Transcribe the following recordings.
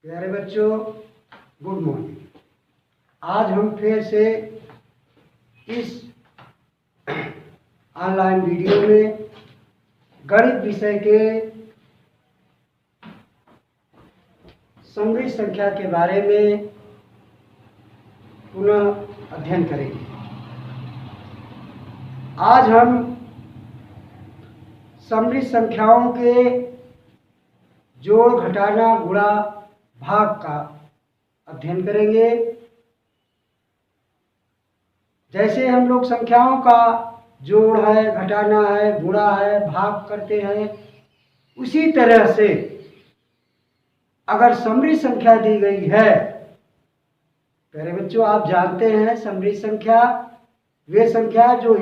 प्यारे बच्चों, good morning. आज हम फिर से इस ऑनलाइन वीडियो में गणित विषय के समृद्ध संख्या के बारे में पुनः अध्ययन करेंगे। आज हम समृद्ध संख्याओं के जोड़, घटाना, गुणा, भाग का अध्ययन करेंगे। जैसे हम लोग संख्याओं का जोड़ है, घटाना है, गुणा है, भाग करते हैं, उसी तरह से अगर समृद्ध संख्या दी गई है, प्यारे बच्चों आप जानते हैं समृद्ध संख्या वे संख्या जो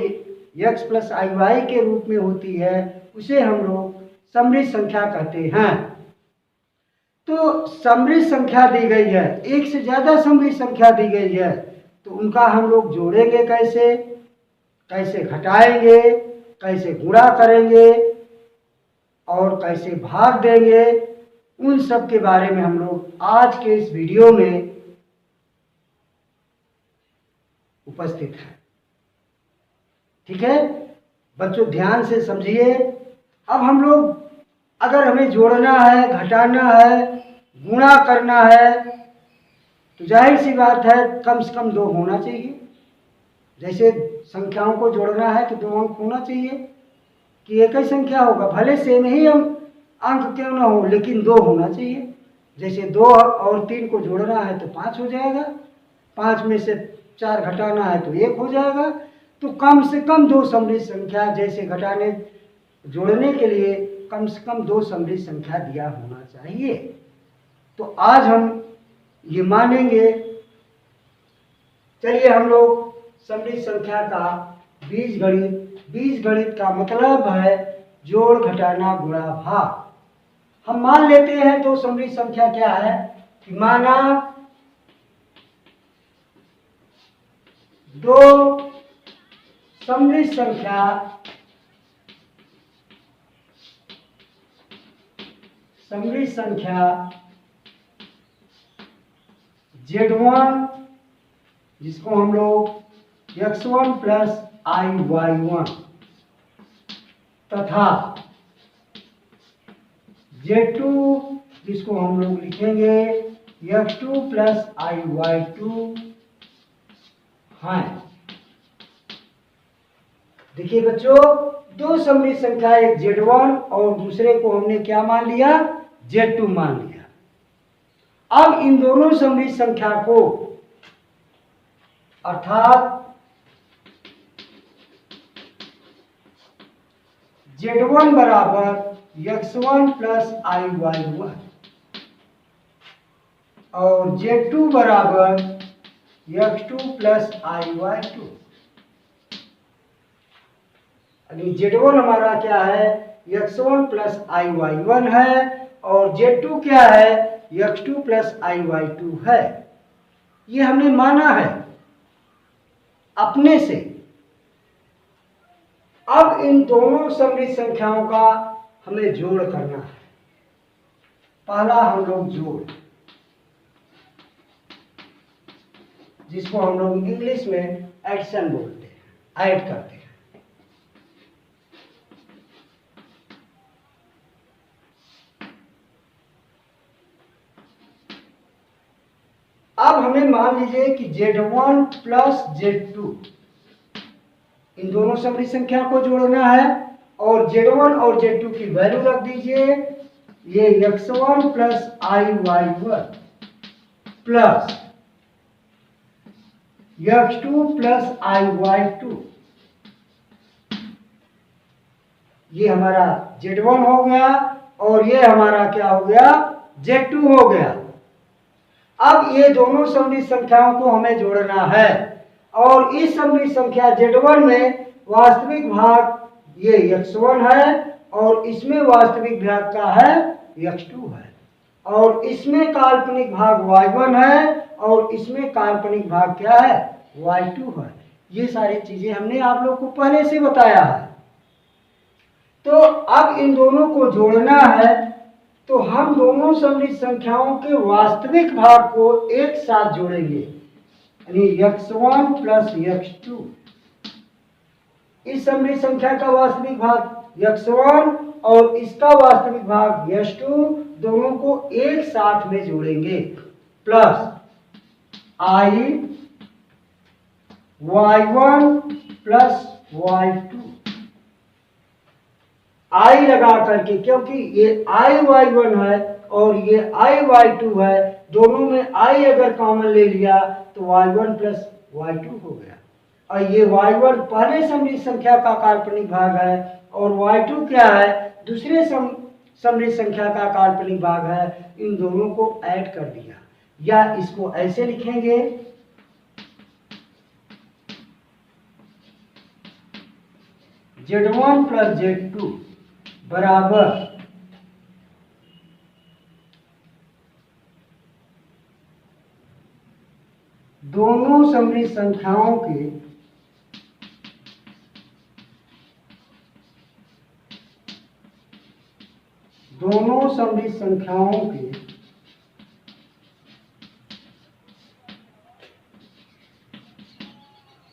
x प्लस आई वाई के रूप में होती है उसे हम लोग समृद्ध संख्या कहते हैं। तो समृद्ध संख्या दी गई है, एक से ज़्यादा समृद्ध संख्या दी गई है, तो उनका हम लोग जोड़ेंगे कैसे, कैसे घटाएंगे, कैसे गुणा करेंगे और कैसे भाग देंगे, उन सब के बारे में हम लोग आज के इस वीडियो में उपस्थित हैं। ठीक है बच्चों, ध्यान से समझिए। अब हम लोग अगर हमें जोड़ना है, घटाना है, गुणा करना है, तो जाहिर सी बात है कम से कम 2 होना चाहिए। जैसे संख्याओं को जोड़ना है तो 2 अंक होना चाहिए कि एक ही संख्या होगा, भले सेम ही हम अंक क्यों ना हो, लेकिन 2 होना चाहिए। जैसे 2 और 3 को जोड़ना है तो 5 हो जाएगा, 5 में से 4 घटाना है तो 1 हो जाएगा। तो कम से कम 2 समृद्ध संख्या, जैसे घटाने जोड़ने के लिए कम से कम 2 समृद्ध संख्या दिया होना चाहिए। तो आज हम ये मानेंगे। चलिए हम लोग समृद्ध संख्या का बीजगणित का मतलब है जोड़, घटाना, गुणा, भाग। हम मान लेते हैं तो समृद्ध संख्या क्या है कि माना 2 समृद्ध संख्या Z1 जिसको हम लोग x1 प्लस IY1 तथा Z2 जिसको हम लोग लिखेंगे x2 प्लस IY2 हैं। देखिए बच्चों, 2 समृद्ध संख्या, एक Z1 और दूसरे को हमने क्या मान लिया, Z2 मान लिया। अब इन दोनों समृद्ध संख्या को अर्थात Z1 बराबर x1 प्लस IY1 और Z2 बराबर x2 प्लस IY2। Z1 हमारा क्या है, x1 प्लस IY1 है और Z2 क्या है, x2 प्लस IY2 है। ये हमने माना है अपने से। अब इन दोनों समृद्ध संख्याओं का हमें जोड़ करना है। पहला हम लोग जोड़, जिसको हम लोग इंग्लिश में एडिशन बोलते हैं, ऐड करते हैं। अब हमें मान लीजिए कि Z1 प्लस Z2 इन दोनों समृद्ध संख्या को जोड़ना है और Z1 और Z2 की वैल्यू रख दीजिए। ये x1 plus IY1 plus x2 plus IY2, ये हमारा Z1 हो गया और ये हमारा क्या हो गया, Z2 हो गया। अब ये दोनों समृद्ध संख्याओं को हमें जोड़ना है और इस समृद्ध संख्या Z1 में वास्तविक भाग ये x1 है और इसमें वास्तविक भाग का है x2 है और इसमें काल्पनिक भाग y1 है और इसमें काल्पनिक भाग क्या है, y2 है। ये सारी चीजें हमने आप लोग को पहले से बताया है। तो अब इन दोनों को जोड़ना है तो हम दोनों सममित संख्याओं के वास्तविक भाग को एक साथ जोड़ेंगे, यानी x1 प्लस x2। इस सममित संख्या का वास्तविक भाग x1 और इसका वास्तविक भाग x2 दोनों को एक साथ में जोड़ेंगे, plus I y1 plus y2। I लगा करके, क्योंकि ये I y1 है और ये I y2 है, दोनों में I अगर कॉमन ले लिया तो y1 प्लस y2 हो गया। और ये y1 पहले सममित संख्या का काल्पनिक भाग है और y2 क्या है, दूसरे सममित संख्या का काल्पनिक भाग है। इन दोनों को ऐड कर दिया, या इसको ऐसे लिखेंगे z1 प्लस z2 बराबर दोनों सममित संख्याओं के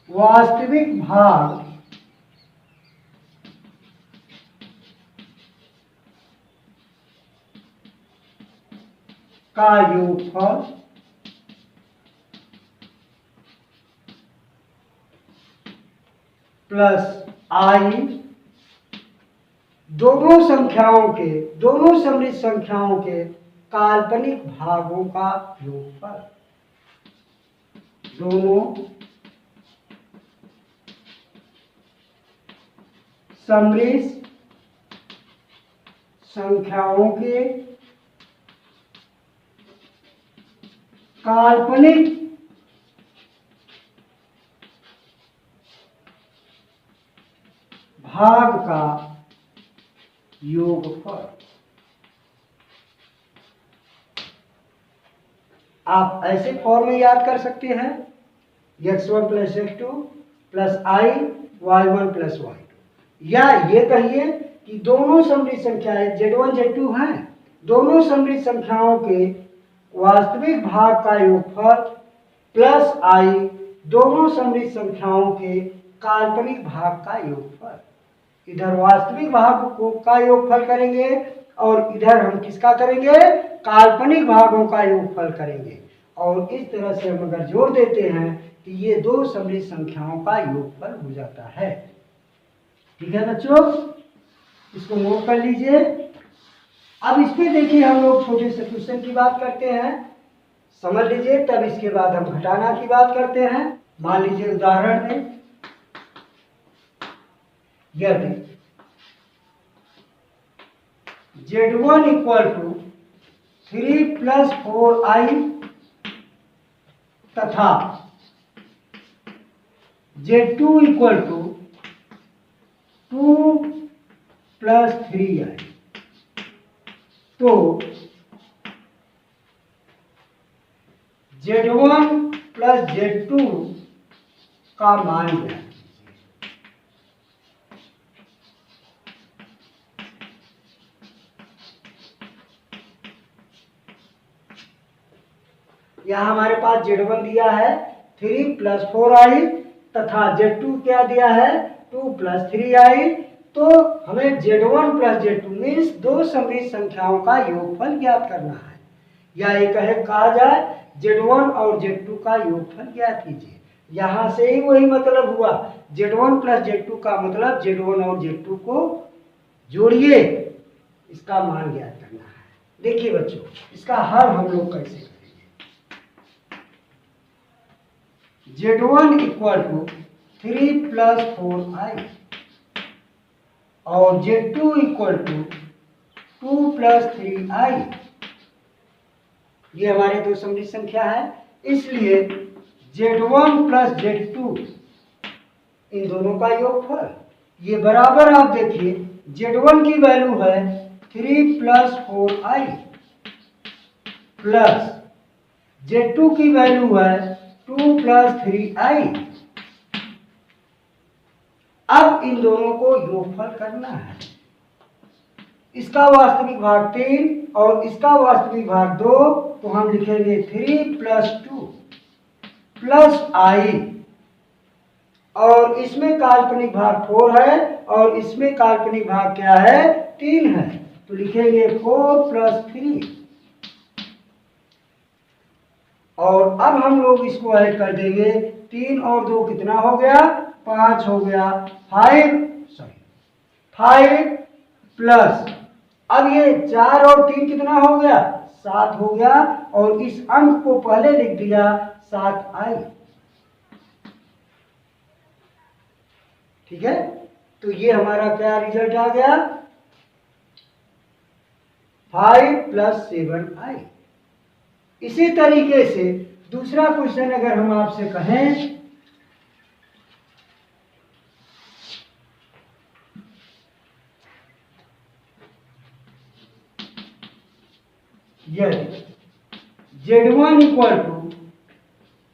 वास्तविक भाग का योगफल प्लस I दोनों सममित संख्याओं के काल्पनिक भागों का योगफल। दोनों सममित संख्याओं के काल्पनिक भाग का योगफल। आप ऐसे फॉर्म में याद कर सकते हैं, x1 plus x2 plus I y1 plus y2। या ये कहिए कि दोनों सममित संख्याएं z1 z2 हैं, दोनों सममित संख्याओं के वास्तविक भाग का योगफल प्लस I दोनों सममित संख्याओं के काल्पनिक भाग का योगफल। इधर वास्तविक भाग को का योगफल करेंगे और इधर हम किसका करेंगे, काल्पनिक भागों का योगफल करेंगे। और इस तरह से हम अगर जोड़ देते हैं कि ये दो सममित संख्याओं का योगफल हो जाता है। ठीक है बच्चों, इसको नोट कर लीजिए। अब इसमें देखिए हम लोग छोटे से क्वेश्चन की बात करते हैं, समझ लीजिए, तब इसके बाद हम घटाना की बात करते हैं। मान लीजिए उदाहरण में यदि z1 equal to 3 plus 4i तथा z2 equal to 2 plus 3i, तो z1 प्लस z2 का मान क्या है। यहाँ हमारे पास z1 दिया है 3 प्लस 4i तथा z2 क्या दिया है 2 प्लस 3i। तो हमें z1 प्लस z2 मीन्स दो सममित संख्याओं का योगफल ज्ञात करना है, या एक कहा जाए z1 और z2 का योगफल ज्ञात कीजिए। यहाँ से ही वही मतलब हुआ, z1 प्लस z2 का मतलब z1 और z2 को जोड़िए, इसका मान ज्ञात करना है। देखिए बच्चों, इसका हल हम लोग कैसे करेंगे। z1 equal to 3 plus 4i और z2 equal to 2 plus 3i, ये हमारे दो सममित संख्या है, इसलिए z1 प्लस z2 इन दोनों का योगफल। ये बराबर आप देखिए z1 की वैल्यू है 3 प्लस 4i प्लस z2 की वैल्यू है 2 प्लस 3i। अब इन दोनों को योगफल करना है। इसका वास्तविक भाग 3 और इसका वास्तविक भाग 2, तो हम लिखेंगे 3 + 2 + i, और इसमें काल्पनिक भाग 4 है और इसमें काल्पनिक भाग क्या है, 3 है, तो लिखेंगे 4 + 3। और अब हम लोग इसको ऐड कर देंगे, 3 और 2 कितना हो गया, 5 हो गया, 5 प्लस, अब ये 4 और 3 कितना हो गया, 7 हो गया, और इस अंक को पहले लिख दिया 7i। ठीक है, तो ये हमारा क्या रिजल्ट आ गया, 5 + 7i। इसी तरीके से दूसरा क्वेश्चन अगर हम आपसे कहें, यदि Z1 =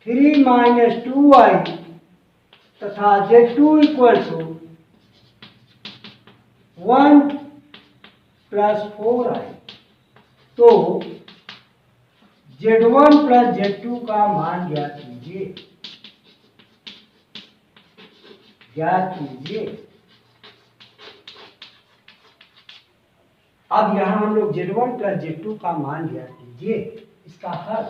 3 - 2i तथा Z2 = 1 + 4i, तो Z1 + Z2 का मान ज्ञात कीजिए। अब यहां हम लोग Z1 + Z2 का मान ज्ञात कीजिए, इसका हल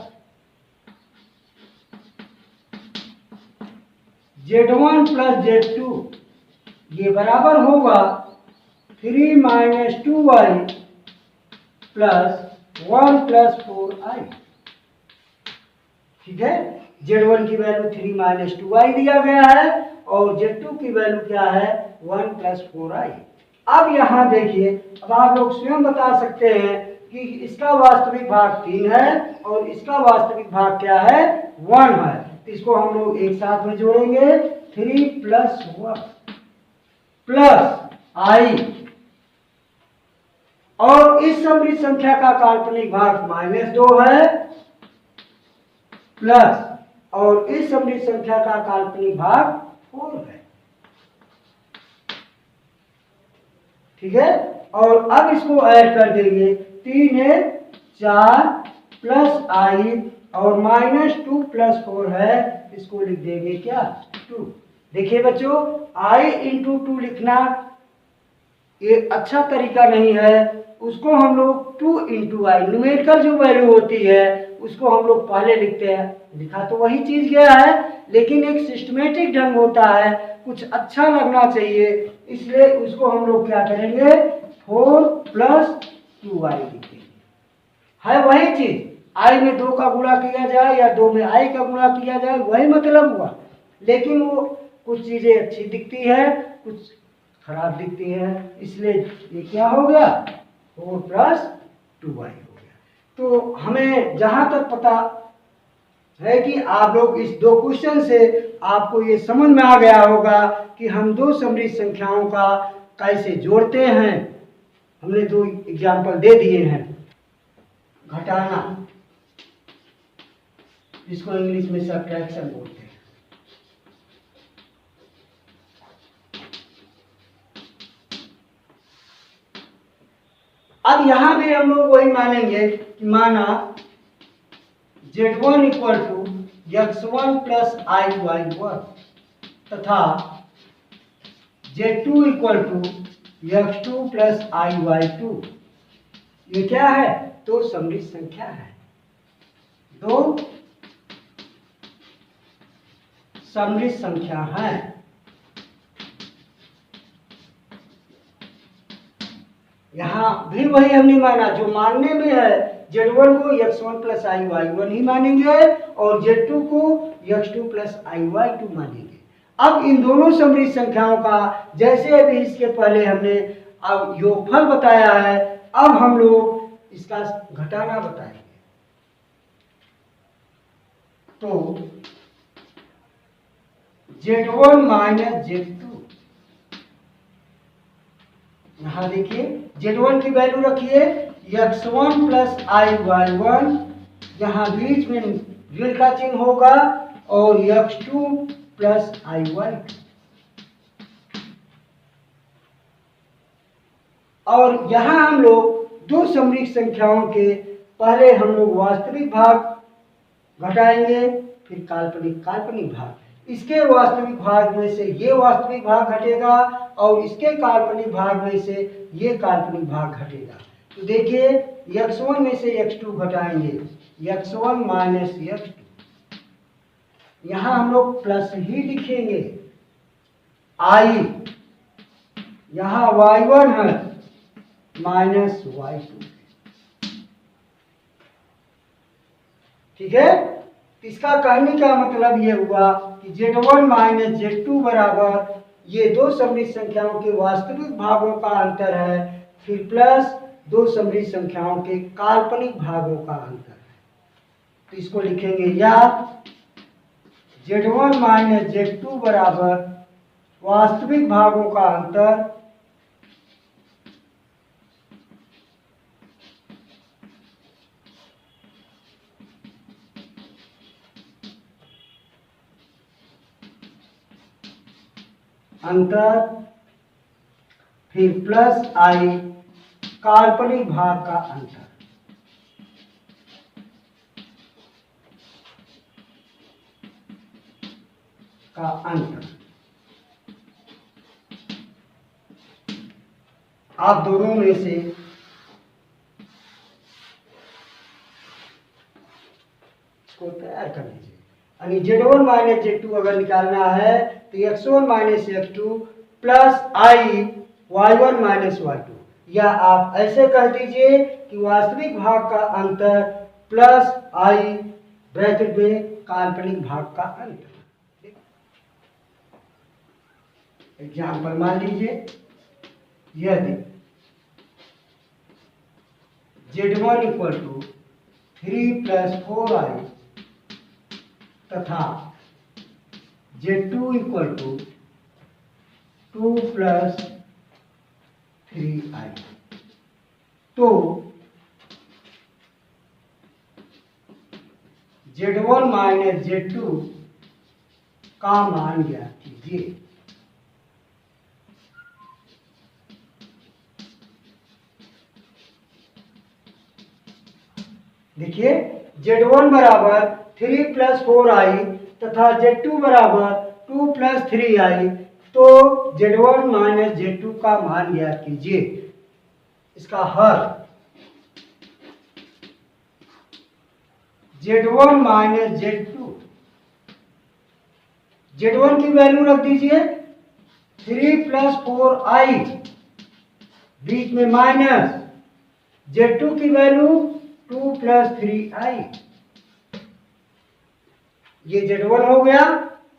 Z1 + Z2 ये बराबर होगा 3 - 2i + 1 + 4i। ठीक है, Z1 की वैल्यू 3 - 2i दिया गया है और Z2 की वैल्यू क्या है, 1 + 4i। अब यहां देखिए, अब आप लोग स्वयं बता सकते हैं कि इसका वास्तविक भाग 3 है और इसका वास्तविक भाग क्या है, 1 है, तो इसको हम लोग एक साथ में जोड़ेंगे, 3 + 1 + i, और इस समृद्ध संख्या का काल्पनिक भाग -2 है, प्लस, और इस समृद्ध संख्या का काल्पनिक भाग 4 है। ठीक है, और अब इसको ऐड कर देंगे, 3 है 4 + i और -2 + 4 है, इसको लिख देंगे क्या, 2। देखिए बच्चों, i × 2 लिखना ये अच्छा तरीका नहीं है, उसको हम लोग 2 × i, न्यूमेरिकल जो वैल्यू होती है उसको हम लोग पहले लिखते हैं, लिखा तो वही चीज गया है, लेकिन एक सिस्टमेटिक ढंग होता है, कुछ अच्छा लगना चाहिए, इसलिए उसको हम लोग क्या करेंगे, 4 + 2i लिखेंगे। है वही चीज, i में 2 का गुणा किया जाए या 2 में i का गुणा किया जाए, वही मतलब हुआ, लेकिन वो कुछ चीजें अच्छी दिखती है, कुछ खराब दिखती है, इसलिए ये क्या हो गया, 4 + 2i हो गया। तो हमें जहां तक पता है कि आप लोग इस 2 क्वेश्चन से आपको ये समझ में आ गया होगा कि हम 2 समृद्ध संख्याओं का कैसे जोड़ते हैं। हमने 2 एग्जाम्पल दे दिए हैं। घटाना, जिसको इंग्लिश में सब्ट्रैक्शन बोलते हैं। अब यहां भी हम लोग वही मानेंगे कि माना Z1 = x1 + iy1 तथा Z2 = x2 + iy2। ये क्या है, 2 समृद्ध संख्या है, 2 समृद्ध संख्या है। यहां भी वही हमने माना जो मानने में है, Z1 को x1 + iy1 ही मानेंगे और Z2 को x2 + iy2 मानेंगे। अब इन दोनों समृद्ध संख्याओं का, जैसे अभी इसके पहले हमने अब योगफल बताया है, अब हम लोग इसका घटाना बताएंगे। तो Z1 - Z2, यहां देखिए Z1 की वैल्यू रखिए x1 + iy1, यहां बीच में ऋण का चिन्ह होगा, और x2 + iy2। और यहाँ हम लोग दो समरूप संख्याओं के पहले हम लोग वास्तविक भाग घटाएंगे, फिर काल्पनिक काल्पनिक भाग। इसके वास्तविक भाग में से ये वास्तविक भाग घटेगा और इसके काल्पनिक भाग में से ये काल्पनिक भाग घटेगा। तो देखिए x1 में से x2 घटाएंगे, x1 माइनस x2, यहाँ हम लोग प्लस ही लिखेंगे। i यहाँ y1 है माइनस y2, ठीक है। इसका कहने का मतलब ये हुआ कि z1 माइनस z2 बराबर ये दो समरूप संख्याओं के वास्तविक भागों का अंतर है, फिर प्लस दो समरूप संख्याओं के काल्पनिक भागों का अंतर है। तो इसको लिखेंगे या z1 माइनस z2 बराबर वास्तविक भागों का अंतर फिर प्लस i काल्पनिक भाग का अंतर। आप दोनों में से इसको तैयार कर लीजिए। यानी z1 माइनस z2 अगर निकालना है तो x1 minus x2 plus i y1 minus y2, या आप ऐसे कह दीजिए कि वास्तविक भाग का अंतर प्लस i ब्रैकेट में काल्पनिक भाग का अंतर। एग्जाम्पल मान लीजिए, यदि z1 equal to 3 plus 4i तथा z2 equal to 2 plus 3i, तो z1 माइनस z2 का मान ज्ञात कीजिए। देखिए z1 बराबर 3 प्लस 4i तथा z2 बराबर 2 प्लस 3i, तो z1 माइनस z2 का मान ज्ञात कीजिए। इसका हल z1 माइनस z2, z1 की वैल्यू रख दीजिए 3 प्लस 4i, बीच में माइनस, z2 की वैल्यू 2 प्लस 3i। ये z1 हो गया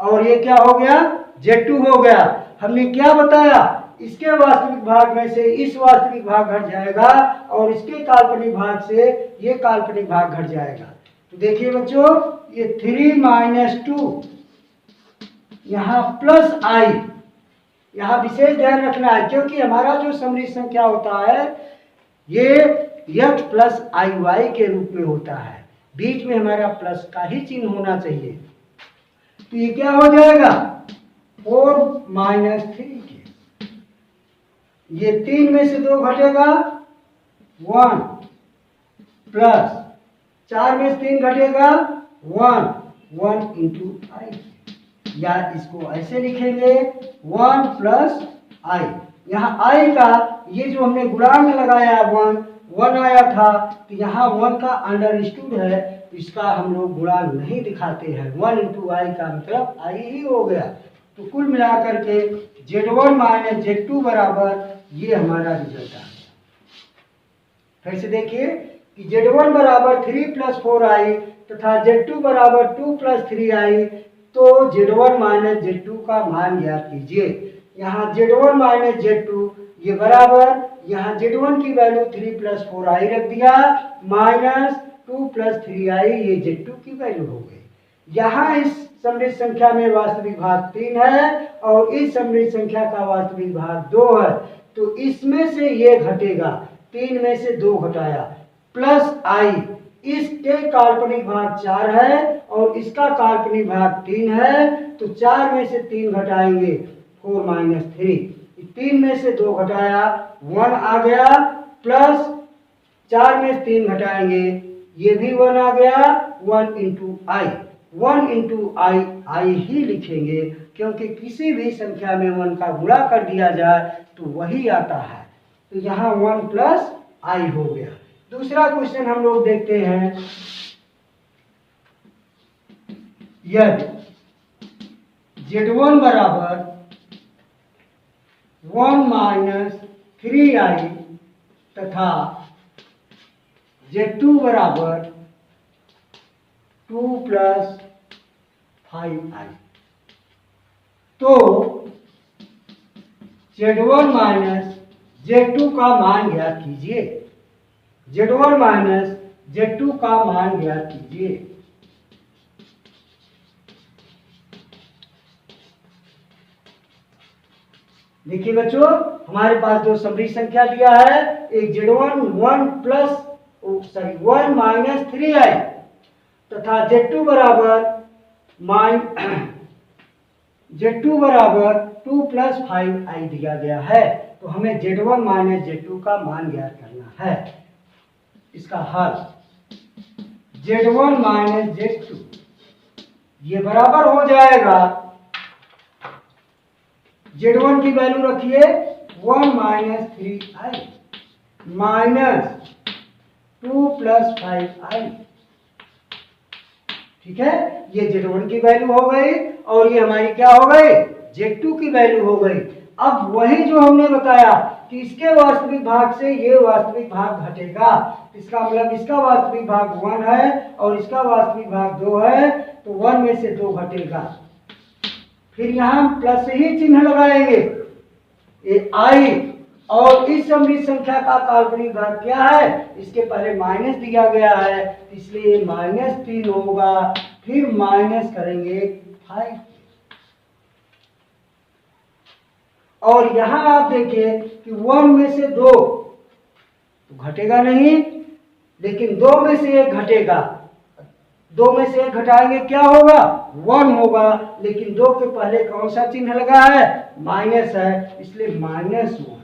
और ये क्या हो गया, z2 हो गया। हमने क्या बताया, इसके वास्तविक भाग में से इस वास्तविक भाग घट जाएगा और इसके काल्पनिक भाग से ये काल्पनिक भाग घट जाएगा। तो देखिए बच्चों, ये 3 माइनस 2 यहाँ प्लस i, यहाँ विशेष ध्यान रखना है क्योंकि हमारा जो समरूप संख्या होता है ये x प्लस आई वाई के रूप में होता है, बीच में हमारा प्लस का ही चिन्ह होना चाहिए। तो ये क्या हो जाएगा 4 माइनस 3 के, ये 3 में से 2 घटेगा 1 प्लस 4 में से 3 घटेगा 1 इंटू आई, या इसको ऐसे लिखेंगे 1 प्लस आई। यहाँ आई का ये जो हमने गुणांक लगाया 1 आया था, तो यहाँ 1 का अंडरस्टूड है, तो इसका हम लोग गुणांक नहीं दिखाते हैं। 1 इंटू आई का मतलब आई ही हो गया। तो कुल मिलाकर के z1 माइनस z2 बराबर ये हमारा रिजल्ट आ गया। फिर से देखिए कि z1 बराबर 3 प्लस 4i तथा z2 बराबर 2 प्लस 3i, तो z1 माइनस z2 का मान ज्ञात कीजिए। यहाँ z1 माइनस z2 ये बराबर, यहाँ z1 की वैल्यू 3 प्लस 4i रख दिया माइनस 2 प्लस 3i, ये z2 की वैल्यू हो गई। यहाँ इस समरूप संख्या में वास्तविक भाग 3 है और इस समरूप संख्या का वास्तविक भाग 2 है, तो इसमें से ये घटेगा, 3 में से 2 घटाया प्लस i, इसके काल्पनिक भाग 4 है और इसका काल्पनिक भाग 3 है, तो 4 में से 3 घटाएंगे 4 माइनस 3, 3 में से 2 घटाया 1 आ गया, प्लस 4 में 3 घटाएंगे ये भी 1 आ गया, 1 इंटू आई, 1 इंटू आई, आई ही लिखेंगे क्योंकि किसी भी संख्या में 1 का गुणा कर दिया जाए तो वही आता है। तो यहाँ 1 प्लस आई हो गया। दूसरा क्वेश्चन हम लोग देखते हैं, यदि Z1 बराबर 1 माइनस 3i तथा Z2 बराबर 2 प्लस 5i, तो Z1 माइनस Z2 का मान ज्ञात कीजिए। Z1 माइनस Z2 का मान ज्ञात कीजिए। देखिए बच्चों, हमारे पास दो समरी संख्या दिया है, एक Z1 1 माइनस 3i तथा Z2 बराबर 2 प्लस 5i दिया गया है। तो हमें Z1 माइनस Z2 का मान ज्ञात करना है। इसका हल Z1 माइनस Z2 ये बराबर हो जाएगा, Z1 की वैल्यू रखिए 1 minus 3i minus 2 plus 5i। ठीक है, ये Z1 की वैल्यू हो गई और ये हमारी क्या हो गई, Z2 की वैल्यू हो गई। अब वही जो हमने बताया कि इसके वास्तविक भाग से ये वास्तविक भाग घटेगा, इसका मतलब इसका वास्तविक भाग 1 है और इसका वास्तविक भाग 2 है, तो 1 में से 2 घटेगा। फिर यहां प्लस ही चिन्ह लगाएंगे, ये आई, और इस समरी संख्या का काल्पनिक भाग क्या है, इसके पहले माइनस दिया गया है इसलिए -3 होगा, फिर माइनस करेंगे 5, और यहां आप देखिए कि 1 में से 2 तो घटेगा नहीं, लेकिन 2 में से 1 घटेगा। 2 में से 1 घटाएंगे क्या होगा, 1 होगा, लेकिन 2 के पहले कौन सा चिन्ह लगा है, माइनस है, इसलिए -1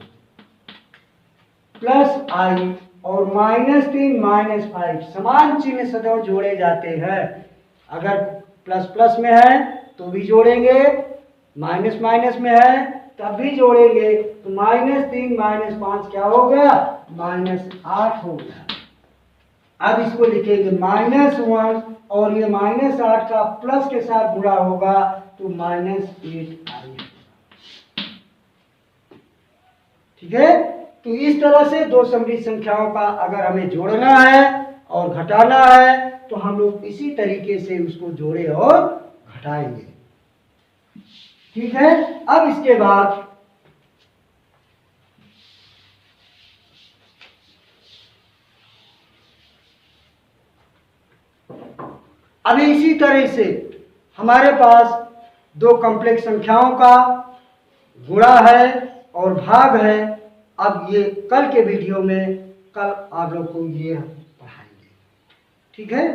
प्लस आई, और -3 -5 समान चिन्ह सदैव जोड़े जाते हैं। अगर प्लस प्लस में है तो भी जोड़ेंगे, माइनस माइनस में है तब भी जोड़ेंगे, तो -3 -5 क्या हो गया, -8 हो गया। अब इसको लिखेंगे -1 और ये -8 का प्लस के साथ गुणा होगा तो -8i। ठीक है, तो इस तरह से दो समरी संख्याओं का अगर हमें जोड़ना है और घटाना है तो हम लोग इसी तरीके से उसको जोड़े और घटाएंगे। ठीक है, अब इसके बाद अभी इसी तरह से हमारे पास दो कॉम्प्लेक्स संख्याओं का गुणा है और भाग है। अब ये कल के वीडियो में कल आप लोग को ये पढ़ाएंगे। ठीक है।